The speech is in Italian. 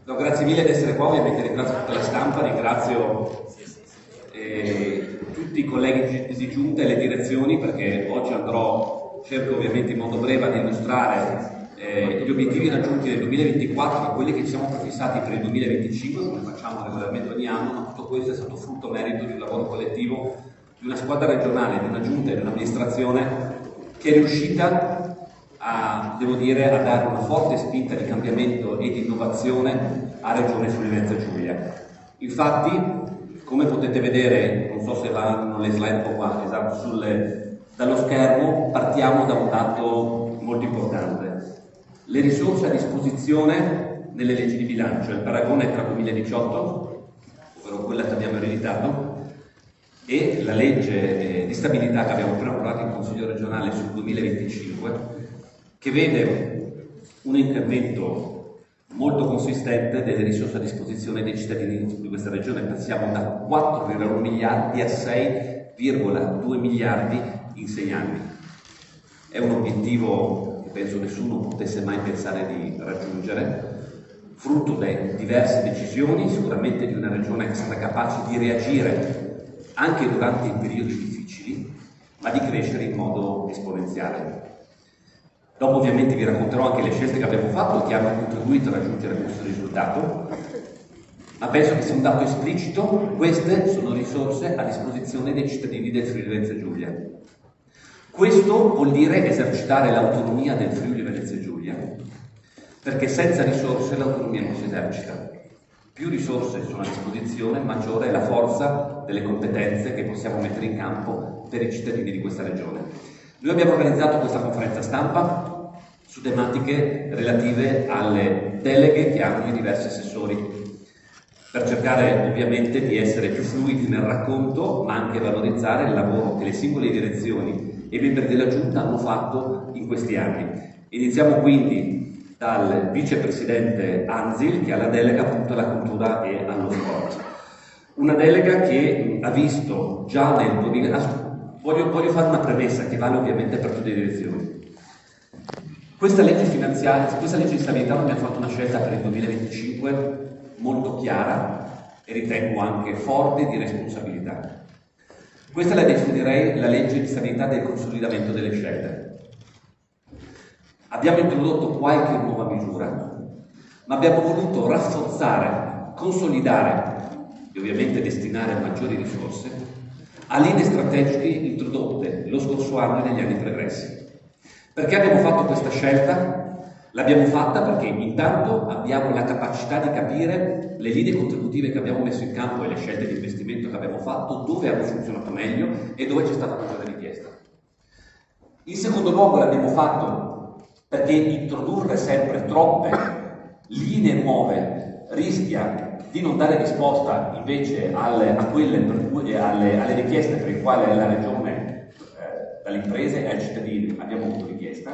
No, grazie mille di essere qua, ovviamente ringrazio tutta la stampa, ringrazio tutti i colleghi di giunta e le direzioni, perché oggi cerco ovviamente in modo breve di illustrare gli obiettivi raggiunti nel 2024 e quelli che ci siamo prefissati per il 2025, come facciamo regolarmente ogni anno, ma tutto questo è stato frutto merito di un lavoro collettivo, di una squadra regionale, di una giunta e di un'amministrazione che è riuscita devo dire, a dare una forte spinta di cambiamento e di innovazione a Regione Friuli-Venezia Giulia. Infatti, come potete vedere, non so se vanno le slide un po' qua, esatto, dallo schermo, partiamo da un dato molto importante. Le risorse a disposizione nelle leggi di bilancio, il paragone tra 2018, ovvero quella che abbiamo ereditato, e la legge di stabilità che abbiamo appena approvato in Consiglio regionale sul 2025, che vede un incremento molto consistente delle risorse a disposizione dei cittadini di questa regione. Passiamo da 4,1 miliardi a 6,2 miliardi in 6 anni. È un obiettivo che penso nessuno potesse mai pensare di raggiungere, frutto di diverse decisioni, sicuramente di una regione che è stata capace di reagire anche durante i periodi difficili, ma di crescere in modo esponenziale. Dopo ovviamente vi racconterò anche le scelte che abbiamo fatto e che hanno contribuito a raggiungere questo risultato, ma penso che sia un dato esplicito: queste sono risorse a disposizione dei cittadini del Friuli-Venezia Giulia. Questo vuol dire esercitare l'autonomia del Friuli-Venezia Giulia, perché senza risorse l'autonomia non si esercita. Più risorse sono a disposizione, maggiore è la forza delle competenze che possiamo mettere in campo per i cittadini di questa regione. Noi abbiamo organizzato questa conferenza stampa su tematiche relative alle deleghe che hanno i diversi assessori, per cercare ovviamente di essere più fluidi nel racconto, ma anche valorizzare il lavoro che le singole direzioni e i membri della Giunta hanno fatto in questi anni. Iniziamo quindi dal vicepresidente Anzil, che ha la delega appunto alla cultura e allo sport. Una delega che ha visto già nel 2000... Voglio fare una premessa che vale ovviamente per tutte le direzioni. Questa legge di stabilità noi abbiamo fatto una scelta per il 2025 molto chiara e ritengo anche forte di responsabilità. Questa la definirei la legge di stabilità del consolidamento delle scelte. Abbiamo introdotto qualche nuova misura, ma abbiamo voluto rafforzare, consolidare e ovviamente destinare maggiori risorse a linee strategiche introdotte lo scorso anno e negli anni pregressi. Perché abbiamo fatto questa scelta? L'abbiamo fatta perché intanto abbiamo la capacità di capire le linee contributive che abbiamo messo in campo e le scelte di investimento che abbiamo fatto, dove hanno funzionato meglio e dove c'è stata maggiore richiesta. In secondo luogo l'abbiamo fatto perché introdurre sempre troppe linee nuove rischia di non dare risposta invece alle richieste per le quali la Regione, dalle imprese e ai cittadini abbiamo avuto richiesta.